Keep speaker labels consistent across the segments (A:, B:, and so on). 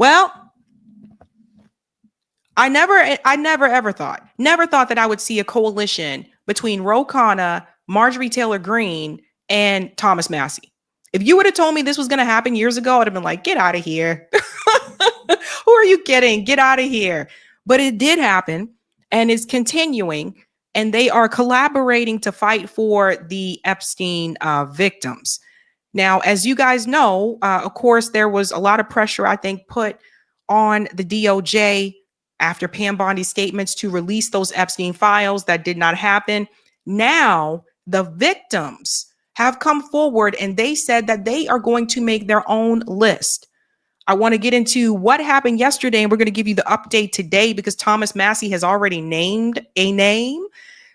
A: Well, I never ever thought that I would see a coalition between Ro Khanna, Marjorie Taylor Greene, and Thomas Massie. If you would have told me this was going to happen years ago, I'd have been like, get out of here. Who are you kidding? Get out of here. But it did happen and is continuing. And they are collaborating to fight for the Epstein victims. Now, as you guys know, of course, there was a lot of pressure, I think, put on the DOJ after Pam Bondi's statements to release those Epstein files. That did not happen. Now, the victims have come forward and they said that they are going to make their own list. I want to get into what happened yesterday, and we're going to give you the update today because Thomas Massie has already named a name.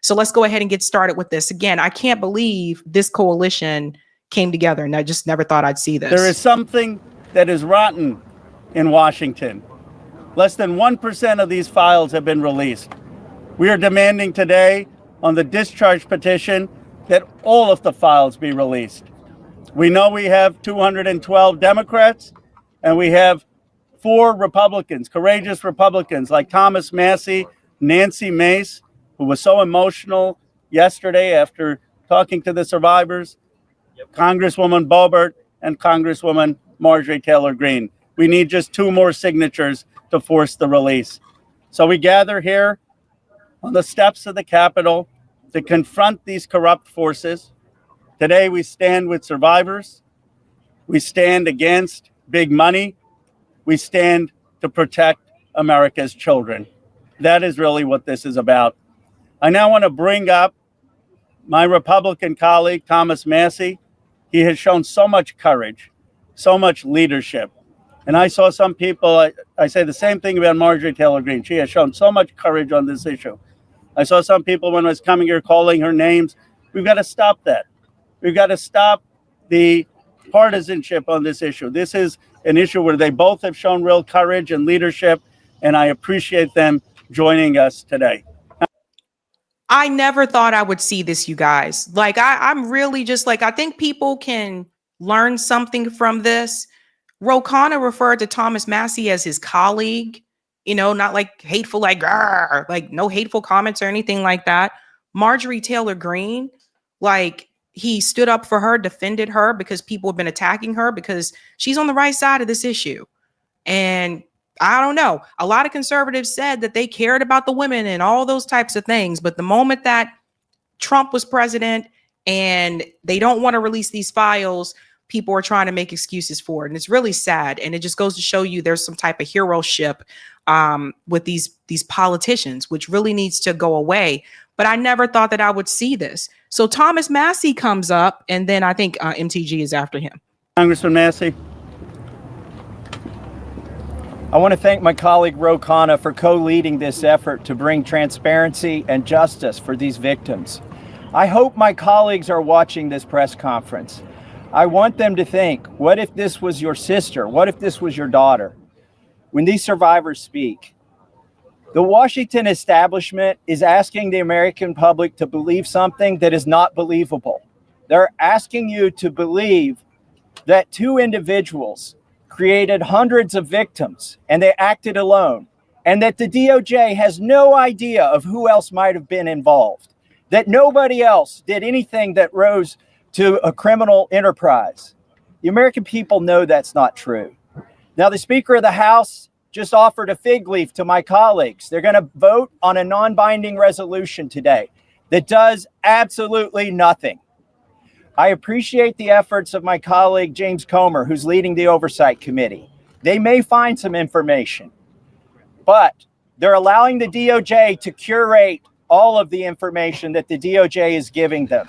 A: So let's go ahead and get started with this. Again, I can't believe this coalition came together, and I just never thought I'd see this.
B: There is something that is rotten in Washington. Less than 1% of these files have been released. We are demanding today on the discharge petition that all of the files be released. We know we have 212 Democrats and we have 4 Republicans, courageous Republicans like Thomas Massie, Nancy Mace, who was so emotional yesterday after talking to the survivors, Congresswoman Boebert, and Congresswoman Marjorie Taylor Greene. We need just 2 more signatures to force the release. So we gather here on the steps of the Capitol to confront these corrupt forces. Today we stand with survivors. We stand against big money. We stand to protect America's children. That is really what this is about. I now want to bring up my Republican colleague, Thomas Massie. He has shown so much courage, so much leadership. And I saw some people, I say the same thing about Marjorie Taylor Greene. She has shown so much courage on this issue. I saw some people when I was coming here calling her names. We've got to stop that. We've got to stop the partisanship on this issue. This is an issue where they both have shown real courage and leadership, and I appreciate them joining us today.
A: I never thought I would see this, you guys. Like, I'm really just like, I think people can learn something from this. Ro Khanna referred to Thomas Massie as his colleague, you know, not like hateful, like no hateful comments or anything like that. Marjorie Taylor Greene, like, he stood up for her, defended her because people have been attacking her because she's on the right side of this issue. And I don't know. A lot of conservatives said that they cared about the women and all those types of things. But the moment that Trump was president and they don't want to release these files, people are trying to make excuses for it. And it's really sad. And it just goes to show you there's some type of heroship with these politicians, which really needs to go away. But I never thought that I would see this. So Thomas Massie comes up, and then I think MTG is after him.
B: Congressman Massie.
C: I want to thank my colleague Ro Khanna for co-leading this effort to bring transparency and justice for these victims. I hope my colleagues are watching this press conference. I want them to think, what if this was your sister? What if this was your daughter? When these survivors speak, the Washington establishment is asking the American public to believe something that is not believable. They're asking you to believe that 2 individuals created hundreds of victims and they acted alone, and that the DOJ has no idea of who else might have been involved, that nobody else did anything that rose to a criminal enterprise. The American people know that's not true. Now, the Speaker of the House just offered a fig leaf to my colleagues. They're going to vote on a non-binding resolution today that does absolutely nothing. I appreciate the efforts of my colleague, James Comer, who's leading the Oversight Committee. They may find some information, but they're allowing the DOJ to curate all of the information that the DOJ is giving them.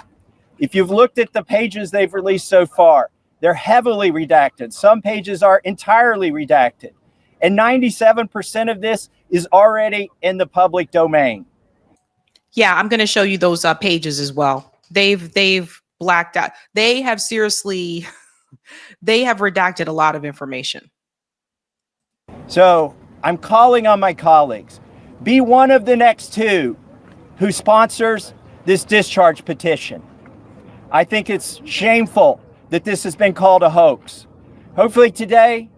C: If you've looked at the pages they've released so far, they're heavily redacted. Some pages are entirely redacted. And 97% of this is already in the public domain.
A: Yeah, I'm going to show you those pages as well. They've blacked out. They have redacted a lot of information.
C: So I'm calling on my colleagues, be one of the next 2 who sponsors this discharge petition. I think it's shameful that this has been called a hoax. Hopefully today,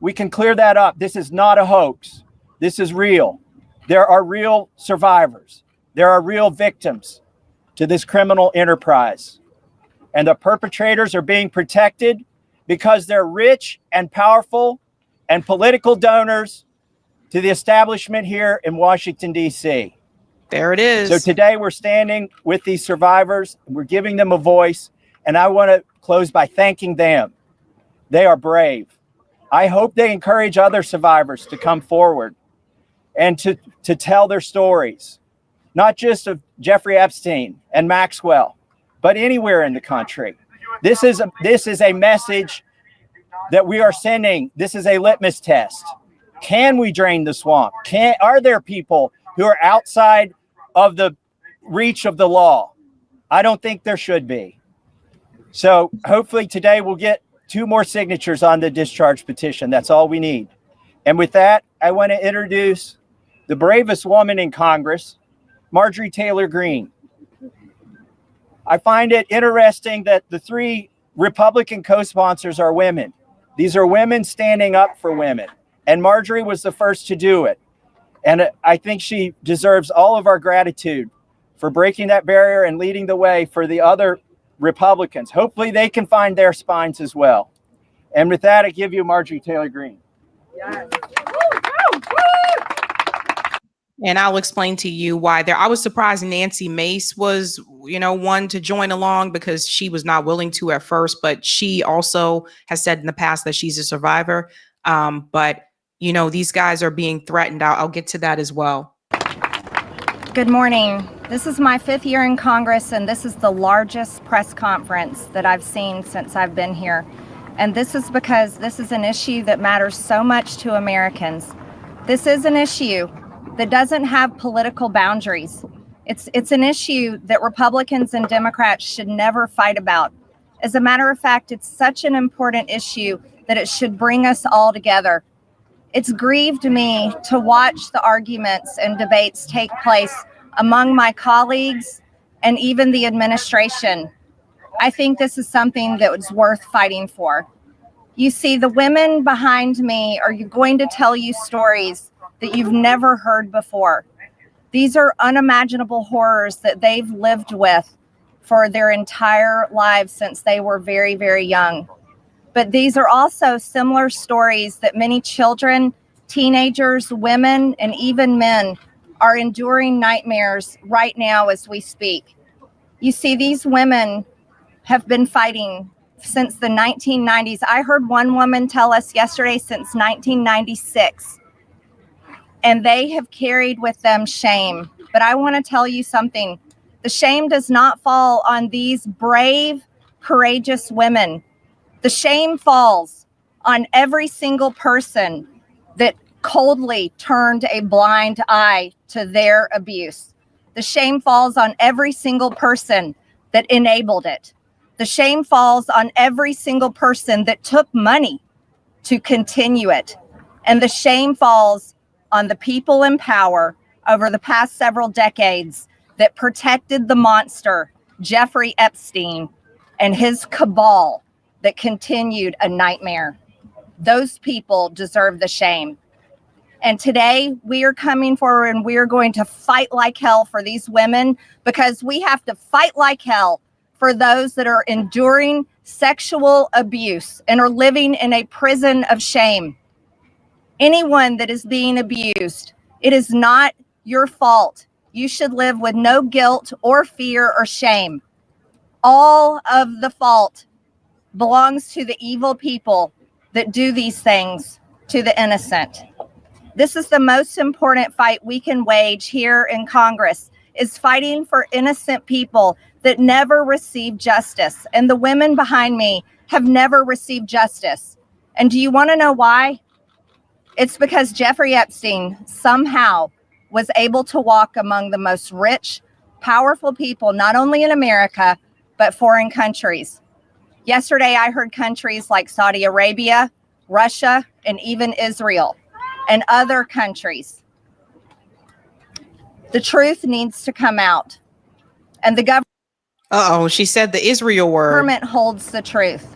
C: we can clear that up. This is not a hoax. This is real. There are real survivors. There are real victims to this criminal enterprise. And the perpetrators are being protected because they're rich and powerful and political donors to the establishment here in Washington, D.C.
A: There it is.
C: So today we're standing with these survivors. We're giving them a voice. And I want to close by thanking them. They are brave. I hope they encourage other survivors to come forward and to tell their stories, not just of Jeffrey Epstein and Maxwell, but anywhere in the country. This is a message that we are sending. This is a litmus test. Can we drain the swamp? Are there people who are outside of the reach of the law? I don't think there should be. So hopefully today we'll get 2 more signatures on the discharge petition. That's all we need. And with that, I want to introduce the bravest woman in Congress, Marjorie Taylor Greene. I find it interesting that the 3 Republican co-sponsors are women. These are women standing up for women. And Marjorie was the first to do it. And I think she deserves all of our gratitude for breaking that barrier and leading the way for the other Republicans. Hopefully they can find their spines as well. And with that, I give you Marjorie Taylor Greene.
A: Yes. And I'll explain to you why I was surprised Nancy Mace was, one to join along, because she was not willing to at first, but she also has said in the past that she's a survivor. But these guys are being threatened. I'll get to that as well.
D: Good morning. This is my 5th year in Congress, and this is the largest press conference that I've seen since I've been here. And this is because this is an issue that matters so much to Americans. This is an issue that doesn't have political boundaries. It's an issue that Republicans and Democrats should never fight about. As a matter of fact, it's such an important issue that it should bring us all together. It's grieved me to watch the arguments and debates take place among my colleagues and even the administration. I think this is something that was worth fighting for. You see, the women behind me are going to tell you stories that you've never heard before. These are unimaginable horrors that they've lived with for their entire lives since they were very, very young. But these are also similar stories that many children, teenagers, women, and even men are enduring nightmares right now as we speak. You see, these women have been fighting since the 1990s. I heard one woman tell us yesterday since 1996. And they have carried with them shame. But I want to tell you something. The shame does not fall on these brave, courageous women. The shame falls on every single person that coldly turned a blind eye to their abuse. The shame falls on every single person that enabled it. The shame falls on every single person that took money to continue it. And the shame falls on the people in power over the past several decades that protected the monster, Jeffrey Epstein, and his cabal that continued a nightmare. Those people deserve the shame. And today we are coming forward and we are going to fight like hell for these women, because we have to fight like hell for those that are enduring sexual abuse and are living in a prison of shame. Anyone that is being abused, it is not your fault. You should live with no guilt or fear or shame. All of the fault belongs to the evil people that do these things to the innocent. This is the most important fight we can wage here in Congress, is fighting for innocent people that never receive justice. And the women behind me have never received justice. And do you want to know why? It's because Jeffrey Epstein somehow was able to walk among the most rich, powerful people, not only in America, but foreign countries. Yesterday, I heard countries like Saudi Arabia, Russia, and even Israel, and other countries. The truth needs to come out. And the
A: she said the Israel word.
D: Government holds the truth.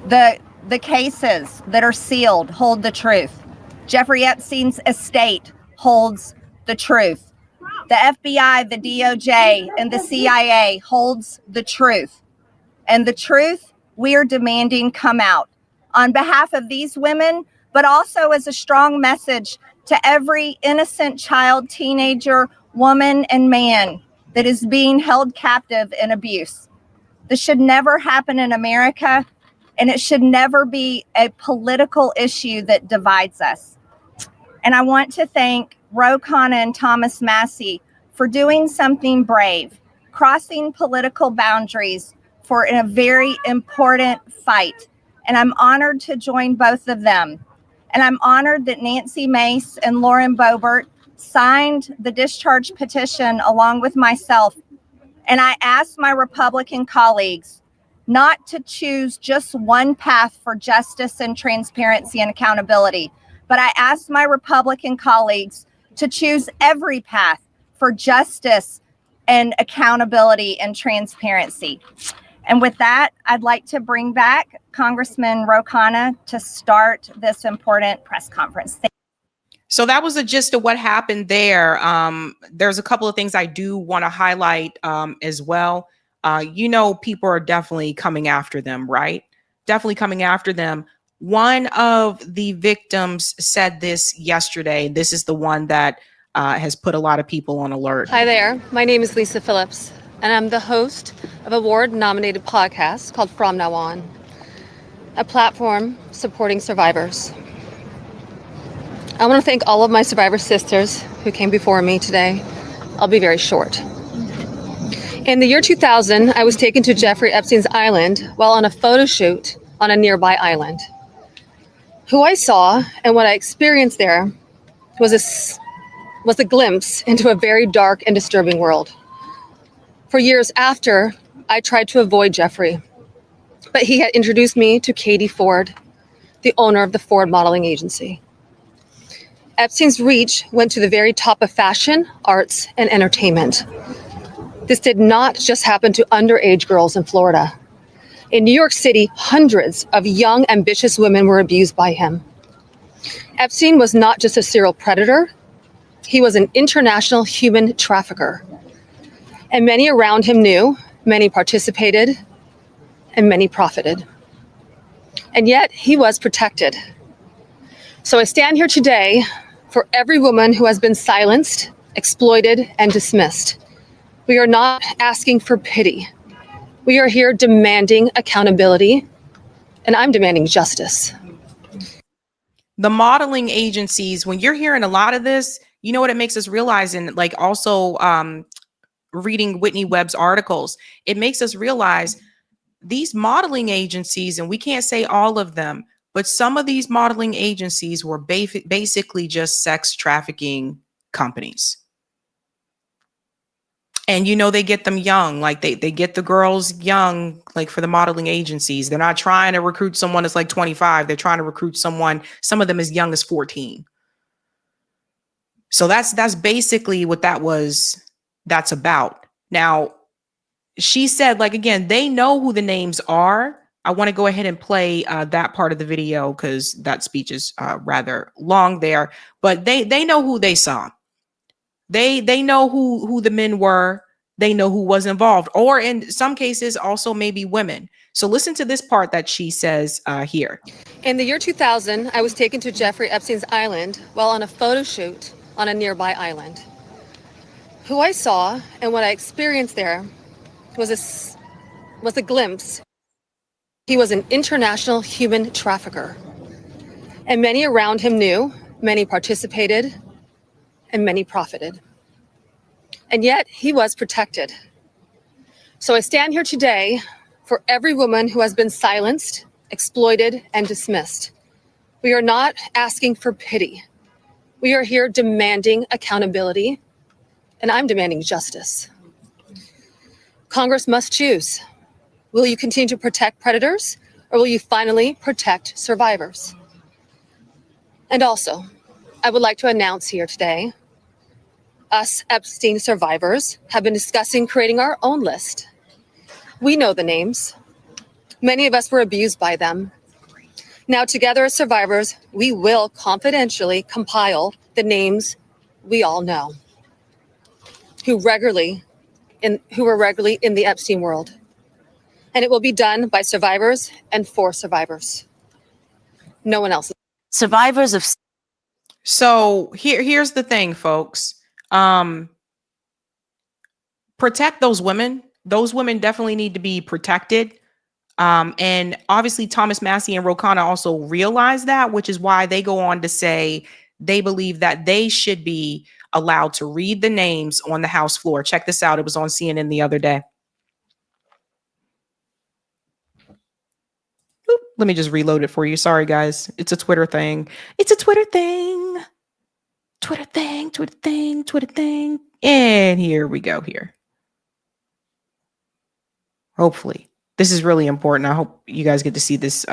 D: The the cases that are sealed hold the truth. Jeffrey Epstein's estate holds the truth. The FBI, the DOJ, and the CIA holds the truth. And the truth we are demanding come out on behalf of these women, but also as a strong message to every innocent child, teenager, woman, and man that is being held captive in abuse. This should never happen in America, and it should never be a political issue that divides us. And I want to thank Ro Khanna and Thomas Massie for doing something brave, crossing political boundaries for a very important fight. And I'm honored to join both of them. And I'm honored that Nancy Mace and Lauren Boebert signed the discharge petition along with myself. And I asked my Republican colleagues not to choose just one path for justice and transparency and accountability, but I asked my Republican colleagues to choose every path for justice and accountability and transparency. And with that, I'd like to bring back Congressman Ro Khanna to start this important press conference.
A: So that was the gist of what happened there. There's a couple of things I do want to highlight as well. People are definitely coming after them, right? Definitely coming after them. One of the victims said this yesterday. This is the one that has put a lot of people on alert.
E: Hi there. My name is Lisa Phillips, and I'm the host of a award-nominated podcast called From Now On, a platform supporting survivors. I want to thank all of my survivor sisters who came before me today. I'll be very short. In the year 2000, I was taken to Jeffrey Epstein's island while on a photo shoot on a nearby island. Who I saw and what I experienced there was a glimpse into a very dark and disturbing world. For years after, I tried to avoid Jeffrey, but he had introduced me to Katie Ford, the owner of the Ford modeling agency. Epstein's reach went to the very top of fashion, arts, and entertainment. This did not just happen to underage girls in Florida. In New York City, hundreds of young, ambitious women were abused by him. Epstein was not just a serial predator, he was an international human trafficker. And many around him knew, many participated, and many profited. And yet, he was protected. So I stand here today for every woman who has been silenced, exploited, and dismissed. We are not asking for pity. We are here demanding accountability, and I'm demanding justice.
A: The modeling agencies, when you're hearing a lot of this, you know what it makes us realize, and like also reading Whitney Webb's articles, it makes us realize these modeling agencies, and we can't say all of them, but some of these modeling agencies were basically just sex trafficking companies. And, they get them young, like they get the girls young, like for the modeling agencies. They're not trying to recruit someone that's like 25. They're trying to recruit someone, some of them as young as 14. So that's basically what that's about. Now, she said, like, again, they know who the names are. I want to go ahead and play that part of the video because that speech is rather long there. But they know who they saw. They know who the men were. They know who was involved, or in some cases also maybe women. So listen to this part that she says here.
E: In the year 2000, I was taken to Jeffrey Epstein's island while on a photo shoot on a nearby island. Who I saw and what I experienced there was a glimpse. He was an international human trafficker. And many around him knew, many participated, and many profited. And yet he was protected. So I stand here today for every woman who has been silenced, exploited, and dismissed. We are not asking for pity. We are here demanding accountability, and I'm demanding justice. Congress must choose. Will you continue to protect predators, or will you finally protect survivors? And also, I would like to announce here today, us Epstein survivors have been discussing creating our own list. We know the names. Many of us were abused by them. Now, together as survivors, we will confidentially compile the names we all know who were regularly in the Epstein world. And it will be done by survivors and for survivors. No one else.
F: Survivors of.
A: So here's the thing, folks. Protect those women. Those women definitely need to be protected. And obviously Thomas Massie and Ro Khanna also realize that, which is why they go on to say they believe that they should be allowed to read the names on the House floor. Check this out. It was on CNN the other day. Oop, let me just reload it for you. Sorry, guys. It's a Twitter thing. It's a Twitter thing. Twitter thing, Twitter thing, Twitter thing. And here we go here. Hopefully. This is really important. I hope you guys get to see this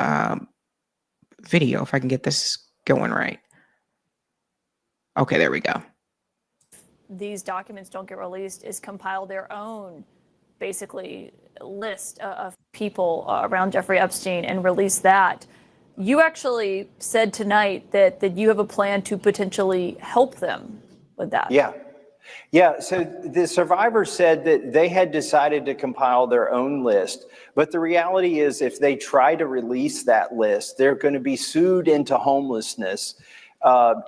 A: video if I can get this going right. Okay, there we go.
G: These documents don't get released is compile their own, basically, list of people around Jeffrey Epstein and release that. You actually said tonight that you have a plan to potentially help them with that.
C: Yeah, so the survivors said that they had decided to compile their own list, but the reality is if they try to release that list, they're going to be sued into homelessness.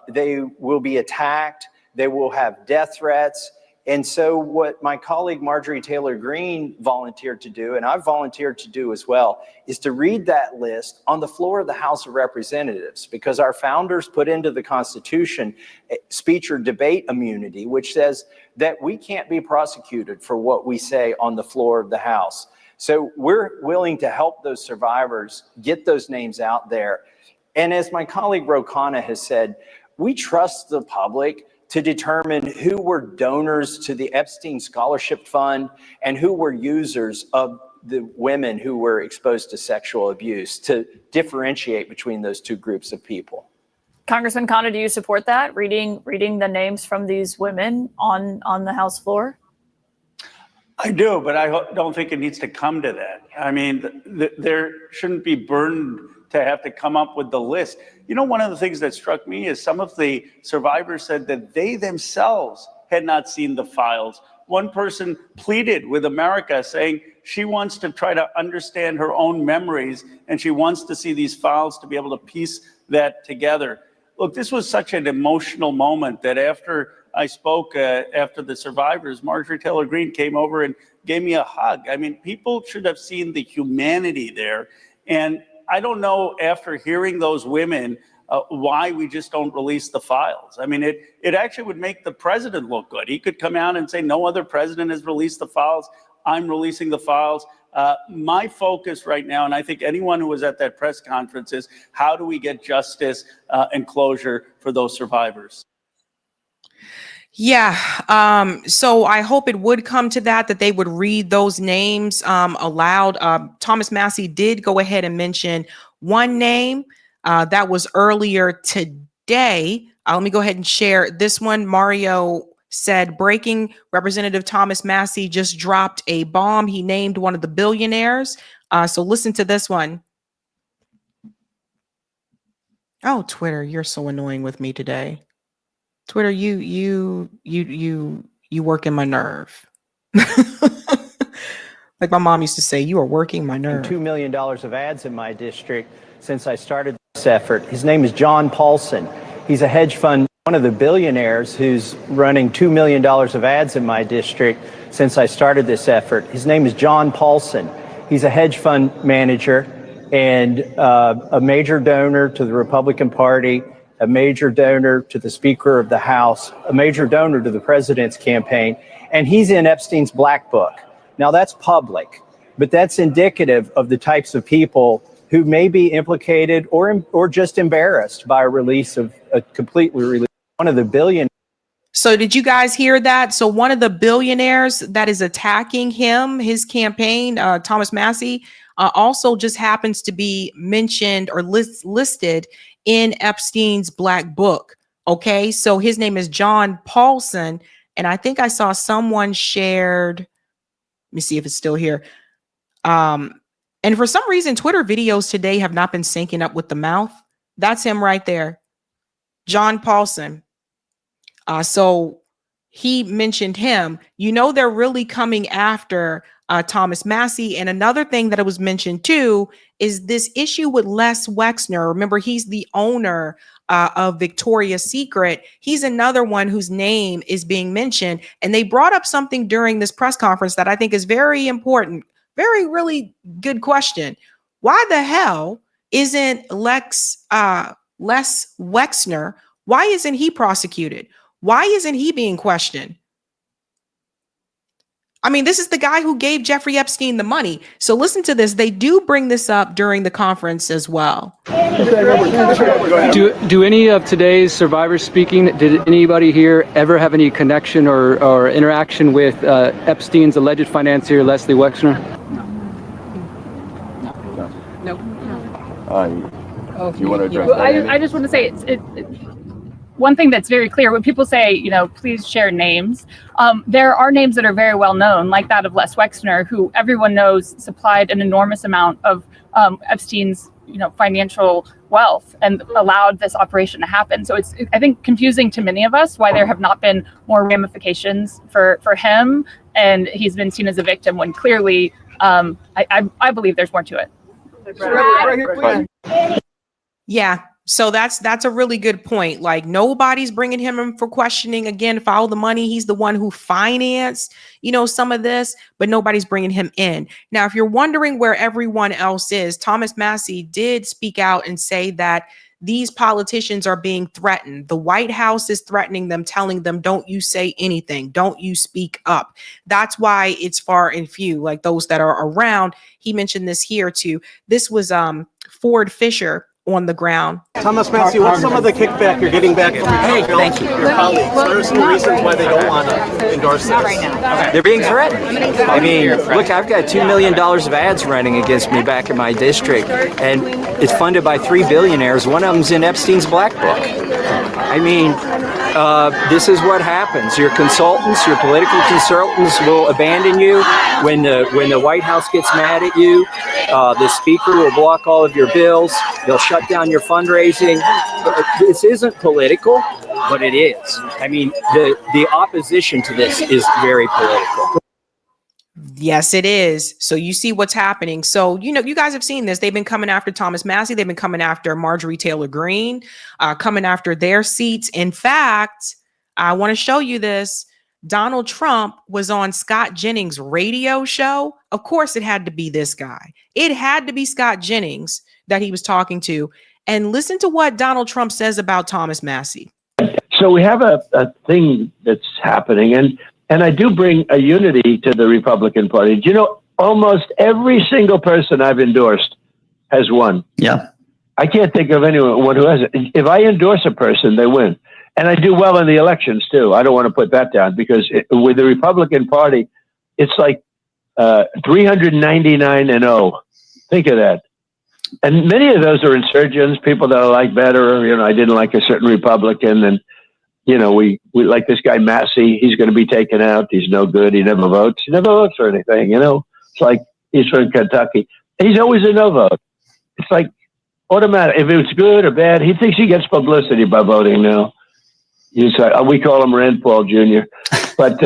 C: They will be attacked. They will have death threats. And so what my colleague Marjorie Taylor Greene volunteered to do, and I've volunteered to do as well, is to read that list on the floor of the House of Representatives, because our founders put into the Constitution speech or debate immunity, which says that we can't be prosecuted for what we say on the floor of the House. So we're willing to help those survivors get those names out there. And as my colleague Ro Khanna has said, we trust the public to determine who were donors to the Epstein Scholarship Fund and who were users of the women who were exposed to sexual abuse, to differentiate between those two groups of people.
G: Congressman Khanna, do you support that? Reading the names from these women on the House floor?
B: I do, but I don't think it needs to come to that. I mean, there shouldn't be burdened to have to come up with the list. You know, one of the things that struck me is some of the survivors said that they themselves had not seen the files. One person pleaded with America saying she wants to try to understand her own memories and she wants to see these files to be able to piece that together. Look, this was such an emotional moment that after I spoke, after the survivors, Marjorie Taylor Greene came over and gave me a hug. I mean, people should have seen the humanity there. And I don't know, after hearing those women, why we just don't release the files. I mean, it actually would make the president look good. He could come out and say, no other president has released the files. I'm releasing the files. My focus right now, and I think anyone who was at that press conference, is how do we get justice and closure for those survivors?
A: Yeah. So I hope it would come to that they would read those names aloud. Thomas Massie did go ahead and mention one name that was earlier today. Let me go ahead and share this one. Mario said, breaking, Representative Thomas Massie just dropped a bomb. He named one of the billionaires. So listen to this one. Oh, Twitter, you're so annoying with me today. Twitter, you working my nerve. Like my mom used to say, you are working my nerve.
C: $2 million of ads in my district since I started this effort. His name is John Paulson. He's a hedge fund, one of the billionaires who's running $2 million of ads in my district since I started this effort. His name is John Paulson. He's a hedge fund manager and a major donor to the Republican Party, a major donor to the Speaker of the House, a major donor to the president's campaign, and he's in Epstein's Black Book. Now that's public, but that's indicative of the types of people who may be implicated or just embarrassed by a release of a completely release. One of the billionaires.
A: So did you guys hear that? So one of the billionaires that is attacking him, his campaign, Thomas Massie, also just happens to be mentioned or listed in Epstein's Black Book. Okay, so his name is John Paulson. And I think I saw someone shared, let me see if it's still here. And for some reason, Twitter videos today have not been syncing up with the mouth. That's him right there. John Paulson. So he mentioned him. You know, they're really coming after Thomas Massie. And another thing that was mentioned too is this issue with Les Wexner. Remember, he's the owner of Victoria's Secret. He's another one whose name is being mentioned. And they brought up something during this press conference that I think is very important. Very, really good question. Why the hell isn't Les Wexner? Why isn't he prosecuted? Why isn't he being questioned? I mean, this is the guy who gave Jeffrey Epstein the money. So listen to this. They do bring this up during the conference as well.
F: Do any of today's survivors speaking, did anybody here ever have any connection or interaction with Epstein's alleged financier, Leslie Wexner?
H: No.
I: You want to address
H: Well, I just want to say one thing that's very clear when people say, you know, please share names. There are names that are very well known, like that of Les Wexner, who everyone knows supplied an enormous amount of Epstein's, you know, financial wealth and allowed this operation to happen. So it's, I think, confusing to many of us why there have not been more ramifications for him, and he's been seen as a victim when clearly, I believe there's more to it.
A: Yeah. So that's a really good point. Like, nobody's bringing him in for questioning. Again, follow the money. He's the one who financed, you know, some of this, but nobody's bringing him in. Now, if you're wondering where everyone else is, Thomas Massie did speak out and say that these politicians are being threatened. The White House is threatening them, telling them, don't you say anything. Don't you speak up. That's why it's far and few, like those that are around. He mentioned this here too. This was Ford Fisher on the ground.
J: Thomas Massie, what's some of the kickback you're getting back from your colleagues? What are some reasons why they don't want to endorse this?
C: They're being threatened. I mean, look, I've got $2 million of ads running against me back in my district, and it's funded by 3 billionaires. One of them's in Epstein's black book. I mean, this is what happens. Your consultants, your political consultants will abandon you when the White House gets mad at you. The speaker will block all of your bills. They'll shut down your fundraising. This isn't political, but it is. I mean, the opposition to this is very political.
A: Yes, it is. So you see what's happening. So, you know, you guys have seen this. They've been coming after Thomas Massie. They've been coming after Marjorie Taylor Greene, coming after their seats. In fact, I want to show you this. Donald Trump was on Scott Jennings' radio show. Of course, it had to be this guy. It had to be Scott Jennings that he was talking to. And listen to what Donald Trump says about Thomas Massie.
K: So we have a thing that's happening, and I do bring a unity to the Republican Party. Do you know, almost every single person I've endorsed has won.
L: Yeah.
K: I can't think of anyone who hasn't. If I endorse a person, they win. And I do well in the elections, too. I don't want to put that down because with the Republican Party, it's like 399-0. Think of that. And many of those are insurgents, people that I like better. You know, I didn't like a certain Republican. And, you know, we like this guy, Massie. He's going to be taken out. He's no good. He never votes. He never votes for anything, you know. It's like he's from Kentucky. He's always a no vote. It's like automatic. If it's good or bad, he thinks he gets publicity by voting now. He's we call him Rand Paul Jr. But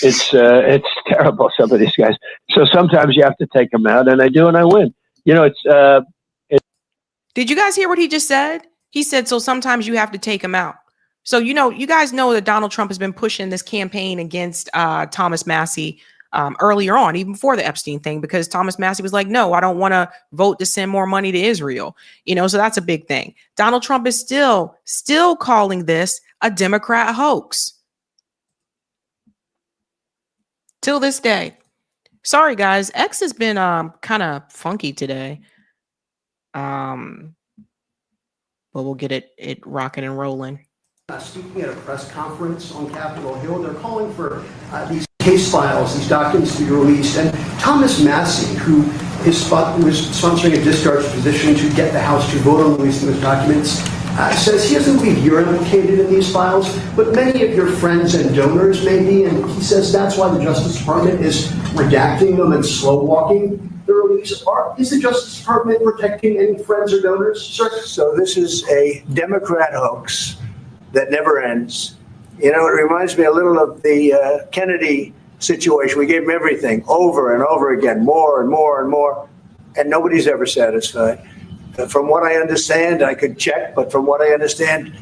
K: it's terrible, some of these guys. So sometimes you have to take them out, and I do, and I win. You know, it's
A: Did you guys hear what he just said? He said, so sometimes you have to take him out. So, you know, you guys know that Donald Trump has been pushing this campaign against Thomas Massie earlier on, even before the Epstein thing, because Thomas Massie was like, no, I don't want to vote to send more money to Israel. You know, so that's a big thing. Donald Trump is still calling this a Democrat hoax. Till this day. Sorry, guys. X has been kind of funky today. But we'll get it rocking and rolling.
M: Speaking at a press conference on Capitol Hill, they're calling for these case files, these documents to be released. And Thomas Massie, who was sponsoring a discharge position to get the House to vote on releasing those documents, says he doesn't believe you're implicated in these files, but many of your friends and donors may be. And he says that's why the Justice Department is redacting them and slow walking the release? Is the Justice Department protecting any friends or donors, sir?
I: So this is a Democrat hoax that never ends. You know, it reminds me a little of the Kennedy situation. We gave him everything over and over again, more and more and more, and nobody's ever satisfied. From what I understand, I could check, but from what I understand,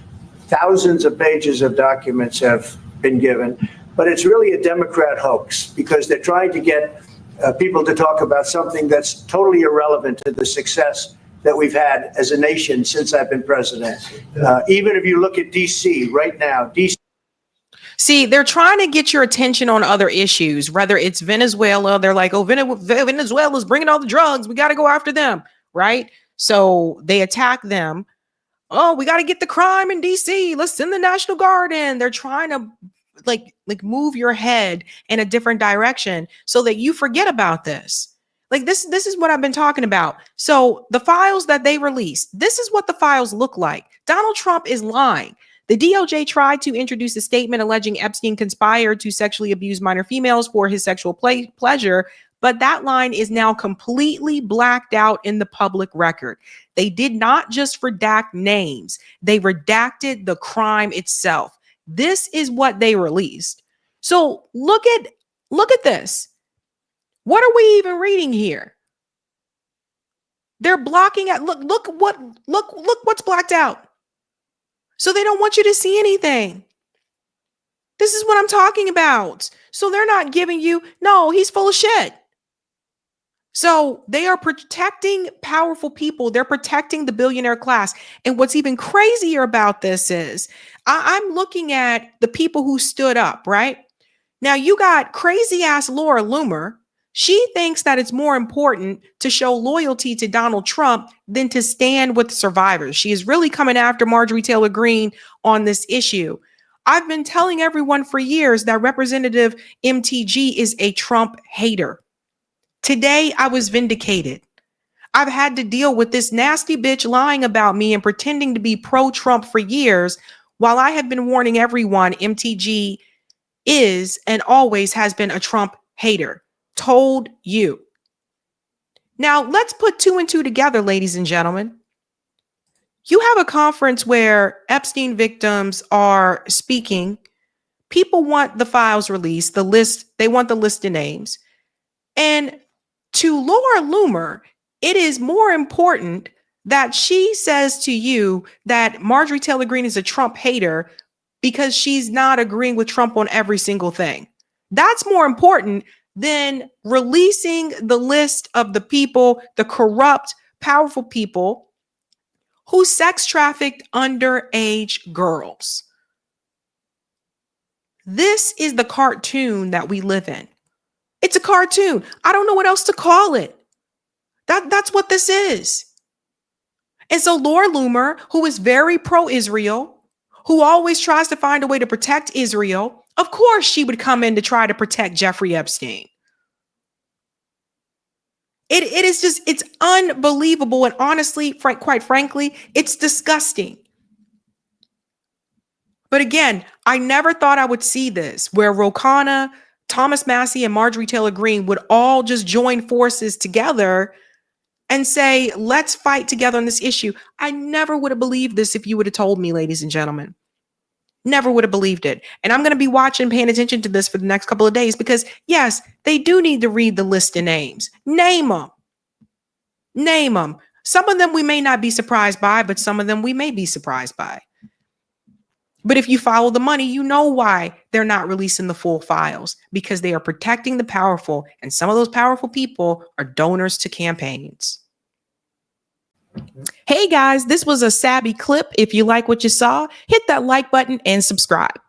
I: thousands of pages of documents have been given. But it's really a Democrat hoax because they're trying to get people to talk about something that's totally irrelevant to the success that we've had as a nation since I've been president. Even if you look at D.C. right now, D.C.
A: See, they're trying to get your attention on other issues, whether it's Venezuela. They're like, oh, Venezuela's bringing all the drugs. We got to go after them, right? So they attack them. Oh, we got to get the crime in D.C. Let's send the National Guard in. They're trying to like move your head in a different direction so that you forget about this. Like this is what I've been talking about. So the files that they released, this is what the files look like. Donald Trump is lying. The DOJ tried to introduce a statement alleging Epstein conspired to sexually abuse minor females for his sexual pleasure, but that line is now completely blacked out in the public record. They did not just redact names, they redacted the crime itself. This is what they released. So look at this. What are we even reading here? They're blocking out. Look what's blacked out. So they don't want you to see anything. This is what I'm talking about. So they're not giving you, no, he's full of shit. So they are protecting powerful people. They're protecting the billionaire class. And what's even crazier about this is I'm looking at the people who stood up, right? Now you got crazy ass Laura Loomer. She thinks that it's more important to show loyalty to Donald Trump than to stand with survivors. She is really coming after Marjorie Taylor Greene on this issue. I've been telling everyone for years that Representative MTG is a Trump hater. Today, I was vindicated. I've had to deal with this nasty bitch lying about me and pretending to be pro-Trump for years, while I have been warning everyone MTG is and always has been a Trump hater. Told you. Now, let's put two and two together, ladies and gentlemen. You have a conference where Epstein victims are speaking. People want the files released, the list, they want the list of names. And to Laura Loomer, it is more important that she says to you that Marjorie Taylor Greene is a Trump hater because she's not agreeing with Trump on every single thing. That's more important than releasing the list of the people, the corrupt, powerful people who sex trafficked underage girls. This is the cartoon that we live in. It's a cartoon. I don't know what else to call it. That's what this is. And so Laura Loomer, who is very pro-Israel, who always tries to find a way to protect Israel, of course she would come in to try to protect Jeffrey Epstein. It is just, it's unbelievable. And honestly, quite frankly, it's disgusting. But again, I never thought I would see this, where Ro Khanna, Thomas Massie, and Marjorie Taylor Greene would all just join forces together and say, let's fight together on this issue. I never would have believed this if you would have told me, ladies and gentlemen. Never would have believed it. And I'm going to be watching, paying attention to this for the next couple of days because, yes, they do need to read the list of names. Name them. Name them. Some of them we may not be surprised by, but some of them we may be surprised by. But if you follow the money, you know why they're not releasing the full files, because they are protecting the powerful. And some of those powerful people are donors to campaigns. Hey guys, this was a Sabby clip. If you like what you saw, hit that like button and subscribe.